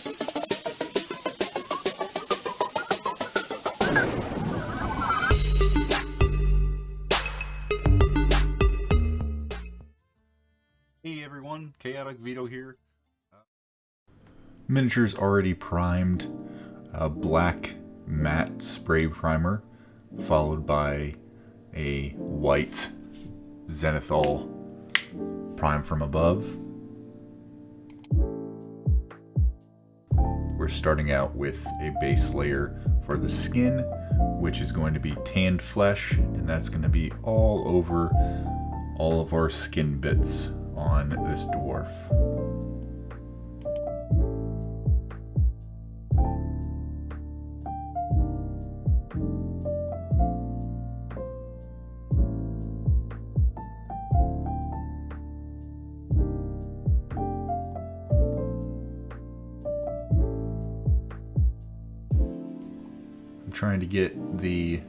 Hey everyone, Chaotic Vito here. Miniature's already primed. A black matte spray primer, followed by a white zenithal prime from above. We're starting out with a base layer for the skin, which is going to be tanned flesh, and that's going to be all over all of our skin bits on this dwarf. I'm trying to get the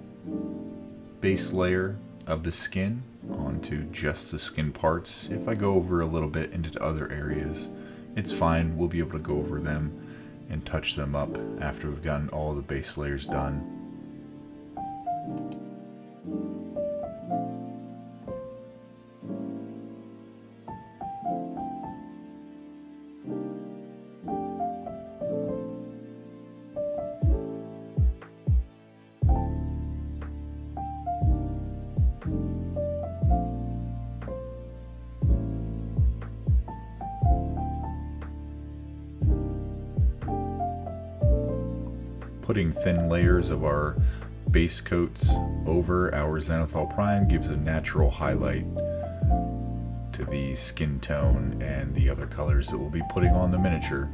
base layer of the skin onto just the skin parts. If I go over a little bit into other areas, it's fine. We'll be able to go over them and touch them up after we've gotten all the base layers done. Putting thin layers of our base coats over our zenithal prime gives a natural highlight to the skin tone and the other colors that we'll be putting on the miniature.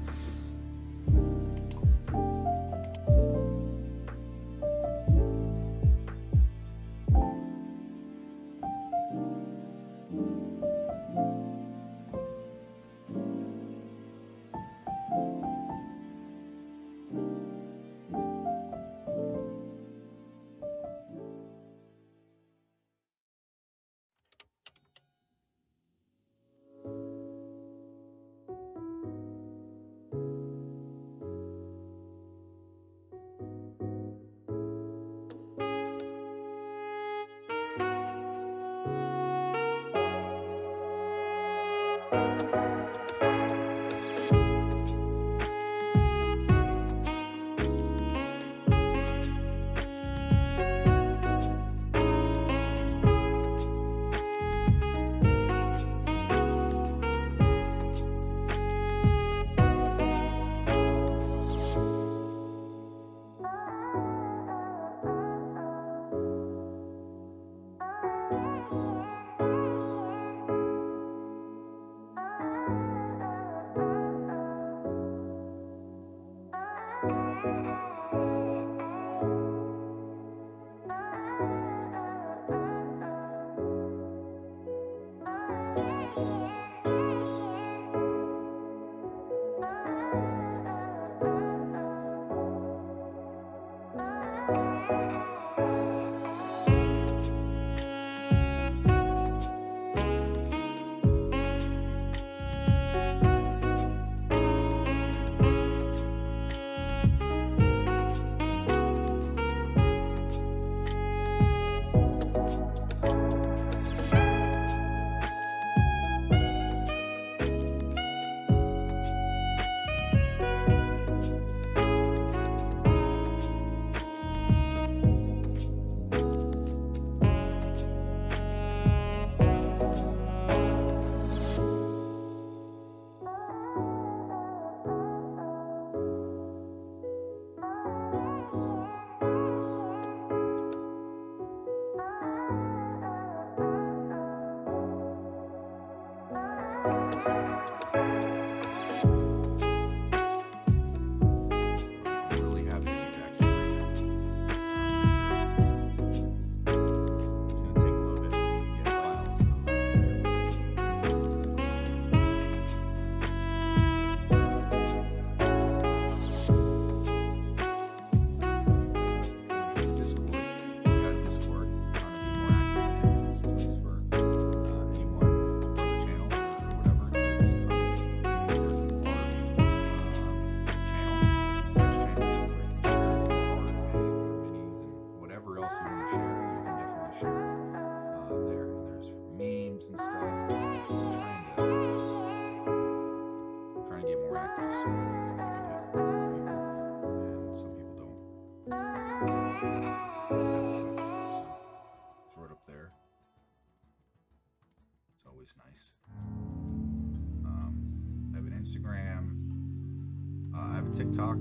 TikTok,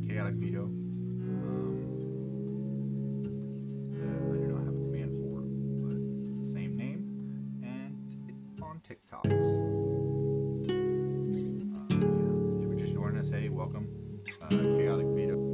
Chaotic Vito. I do not have a command for, but it's the same name, and it's on TikToks. If you're just joining us, hey, welcome. Chaotic Vito.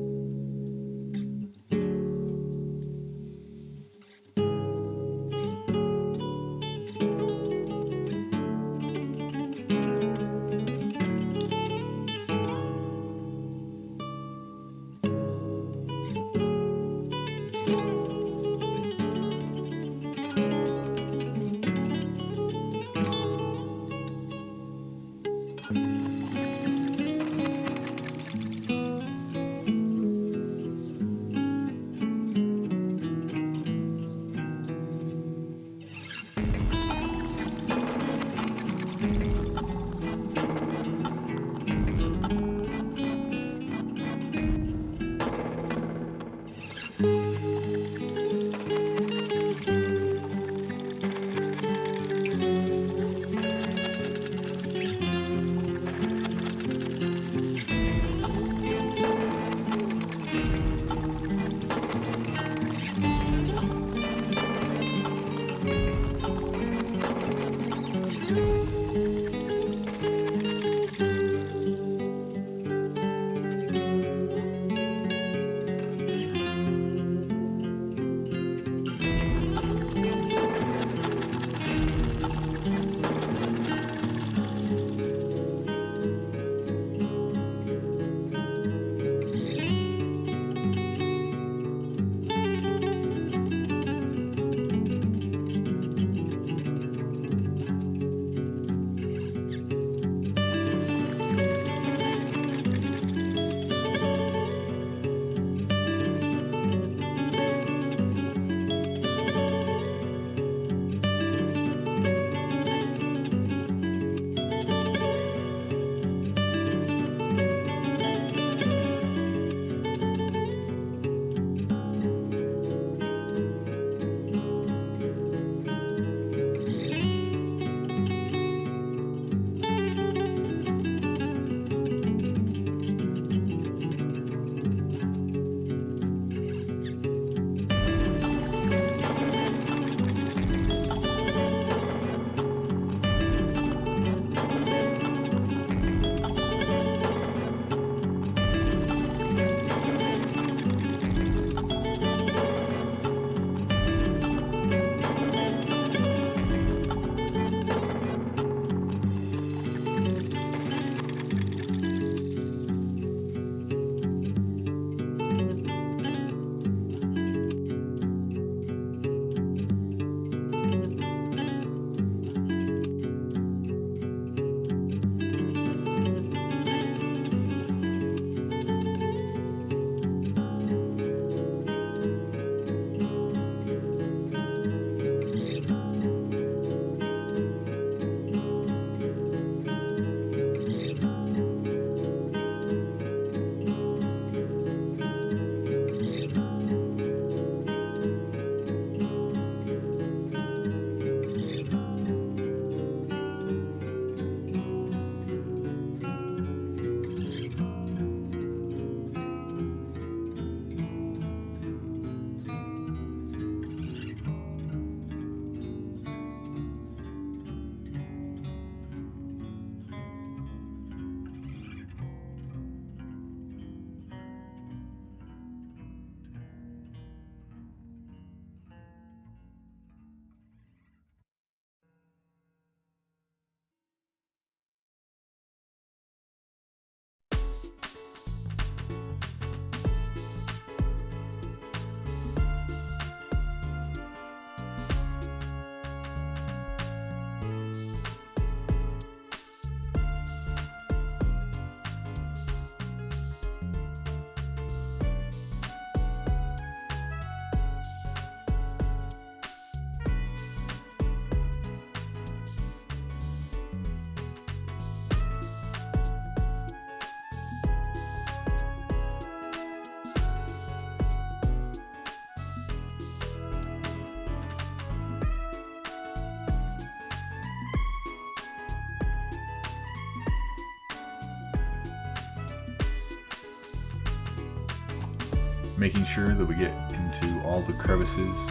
making sure that we get into all the crevices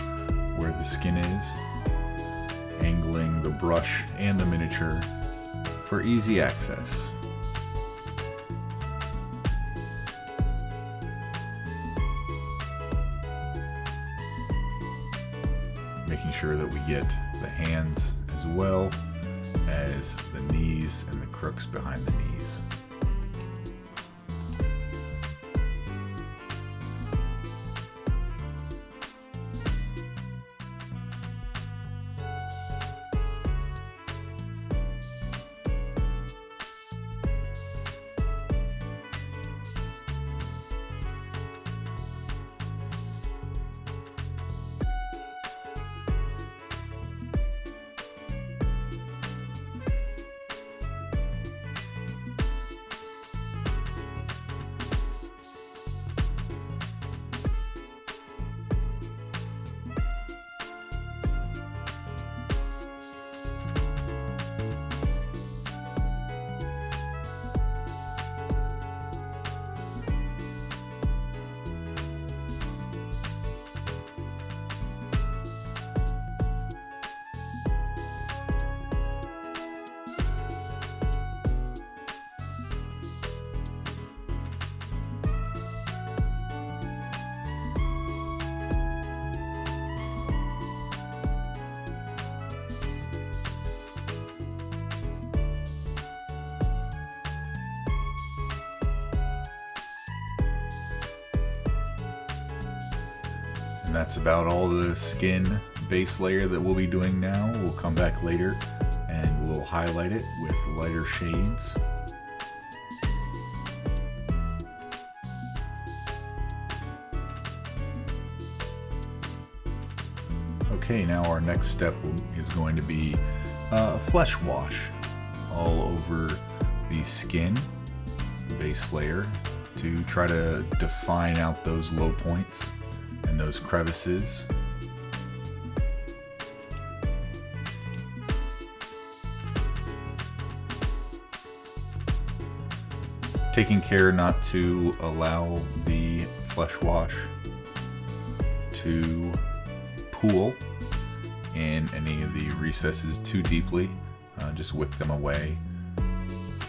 where the skin is, angling the brush and the miniature for easy access. Making sure that we get the hands as well as the knees and the crooks behind the knees. And that's about all the skin base layer that we'll be doing now. We'll come back later and we'll highlight it with lighter shades. Okay, now our next step is going to be a flesh wash all over the skin base layer to try to define out those low points and those crevices. Taking care not to allow the flesh wash to pool in any of the recesses too deeply. Just wick them away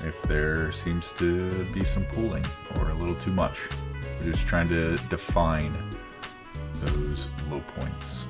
if there seems to be some pooling or a little too much. We're just trying to define those low points.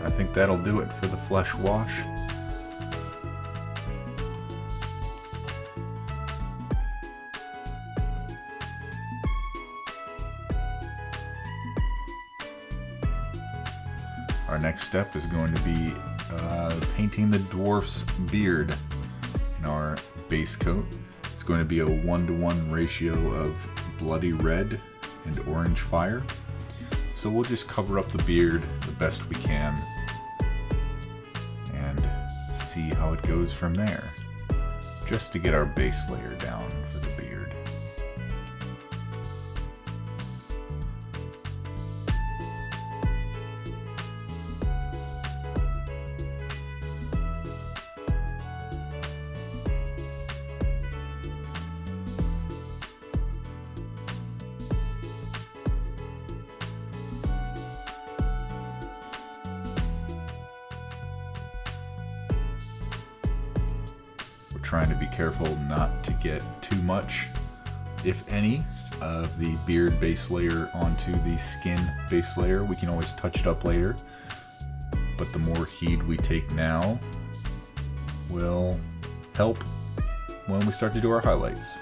I think that'll do it for the flesh wash. Our next step is going to be painting the dwarf's beard in our base coat. It's going to be a 1-to-1 ratio of bloody red and orange fire. So we'll just cover up the beard the best we can and see how it goes from there, just to get our base layer down for the beard. trying to be careful not to get too much, if any, of the beard base layer onto the skin base layer. We can always touch it up later, but the more heed we take now will help when we start to do our highlights.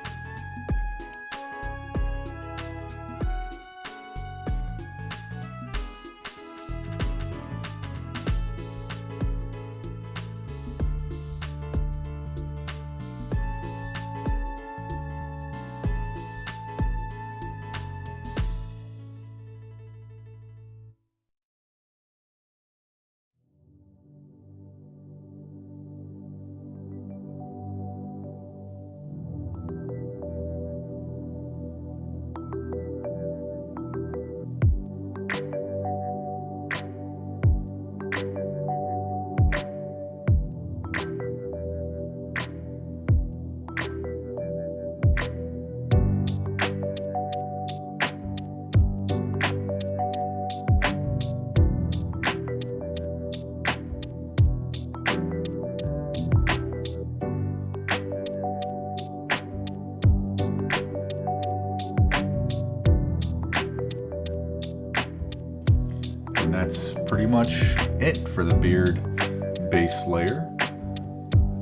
And that's pretty much it for the beard base layer.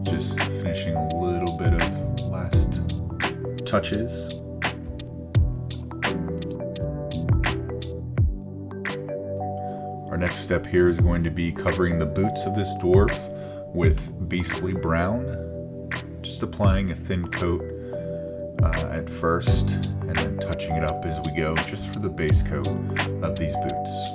Just finishing a little bit of last touches. Our next step here is going to be covering the boots of this dwarf with beastly brown. Just applying a thin coat at first and then touching it up as we go, just for the base coat of these boots.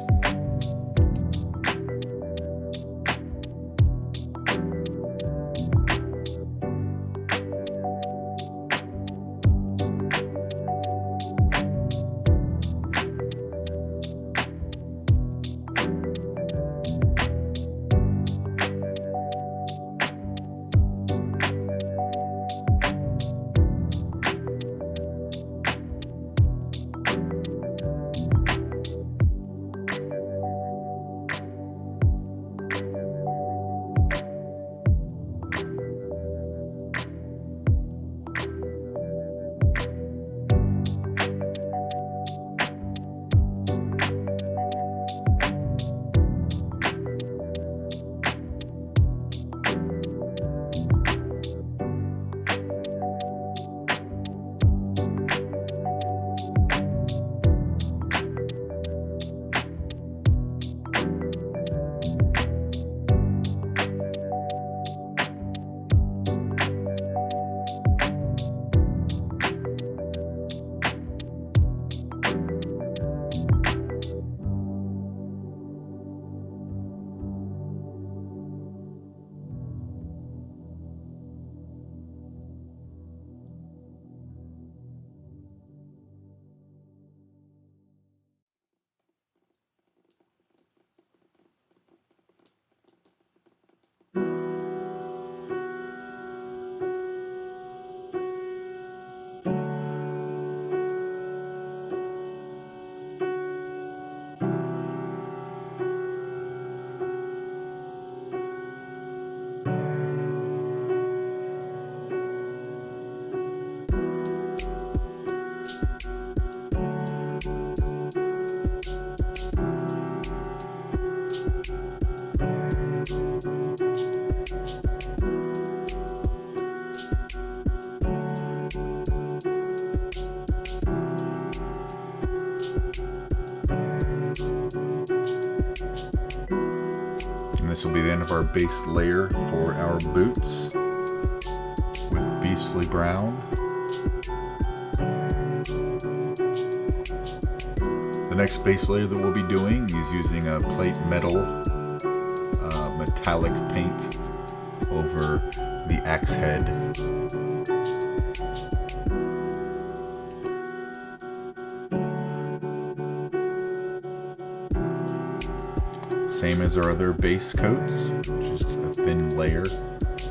This will be the end of our base layer for our boots with beastly brown. The next base layer that we'll be doing is using a plate metal metallic paint over the axe head. Same as our other base coats, just a thin layer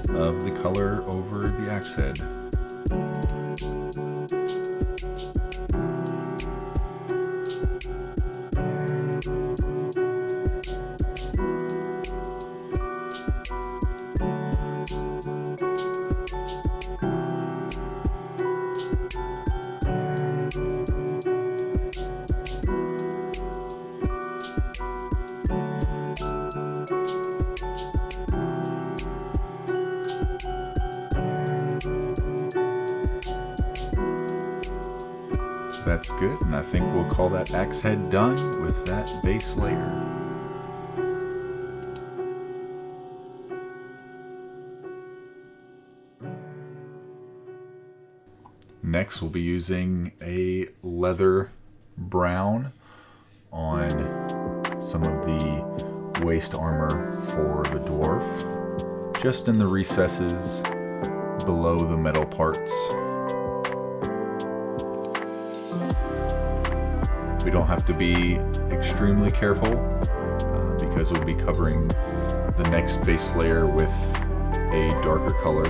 of the color over the axe head. That's good, and I think we'll call that axe head done with that base layer. Next, we'll be using a leather brown on some of the waist armor for the dwarf, just in the recesses below the metal parts. We don't have to be extremely careful because we'll be covering the next base layer with a darker color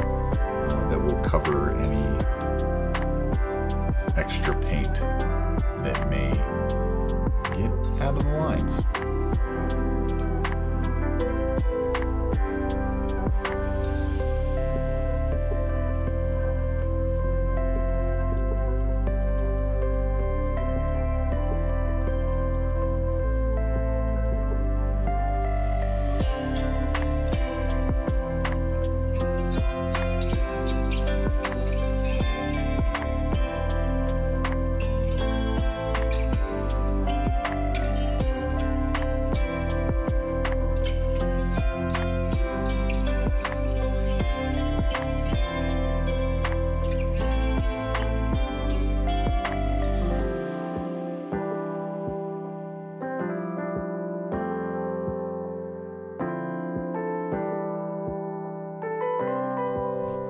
that will cover any extra paint that may get out of the lines.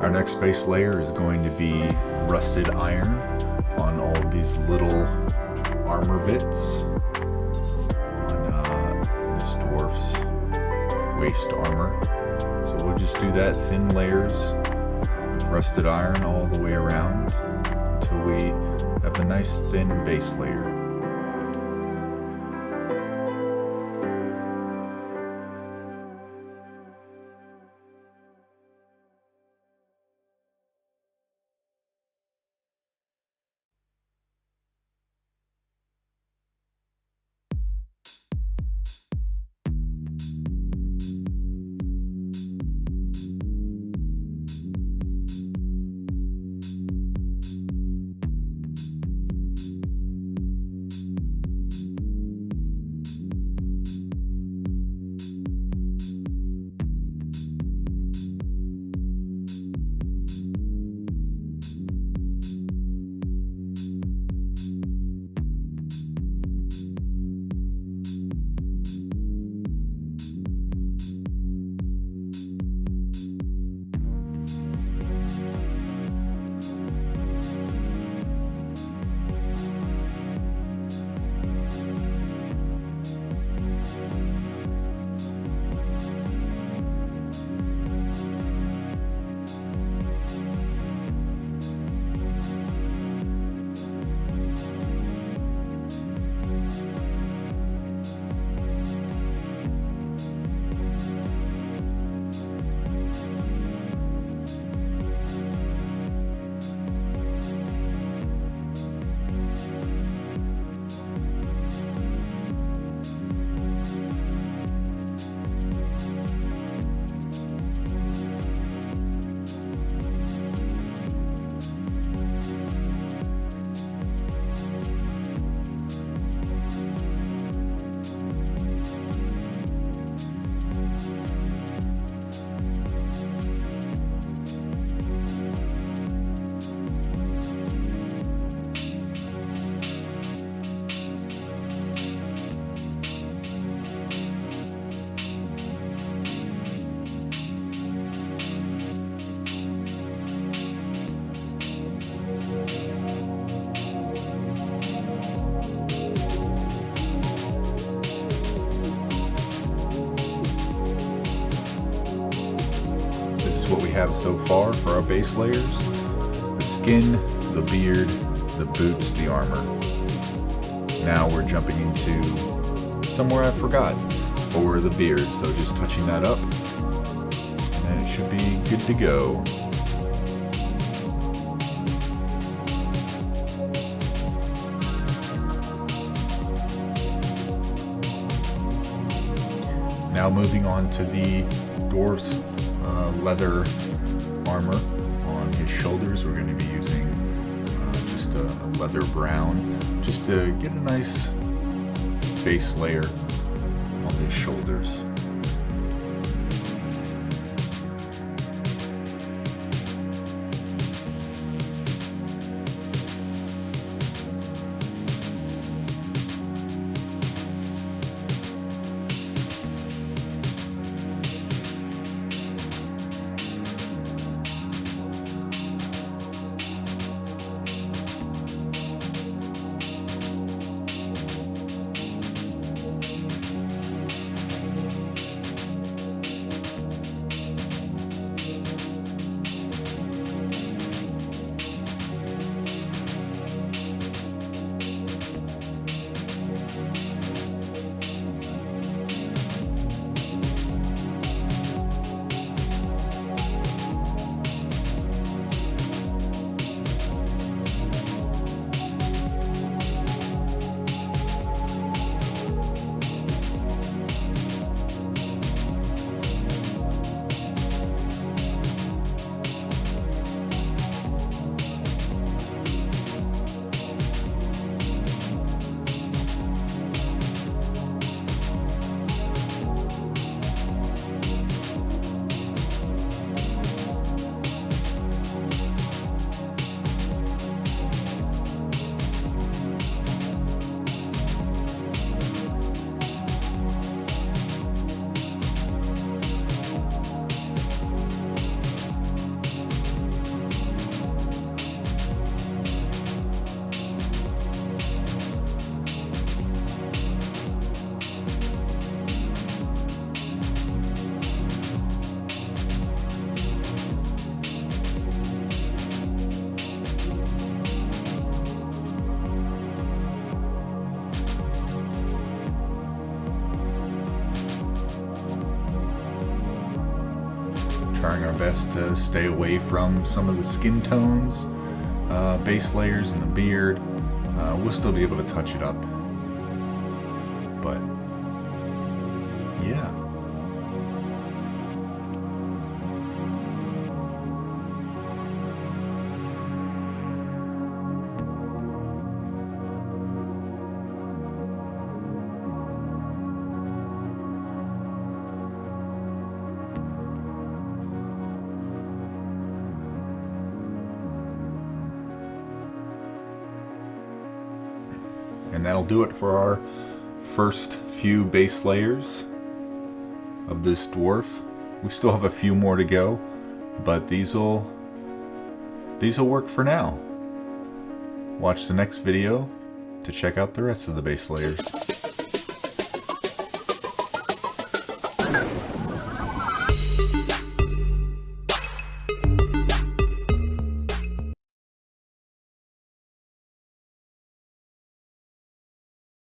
Our next base layer is going to be rusted iron on all of these little armor bits on this dwarf's waist armor. So we'll just do that, thin layers with rusted iron all the way around until we have a nice thin base layer. What we have so far for our base layers: the skin, the beard, the boots, the armor. Now we're jumping into somewhere I forgot for the beard, so just touching that up and it should be good to go. Now moving on to the dwarf's leather armor on his shoulders. We're going to be using just just a leather brown, just to get a nice base layer on these shoulders. Trying our best to stay away from some of the skin tones, base layers, and the beard. We'll still be able to touch it up, but yeah. And that'll do it for our first few base layers of this dwarf. We still have a few more to go, but these'll work for now. Watch the next video to check out the rest of the base layers.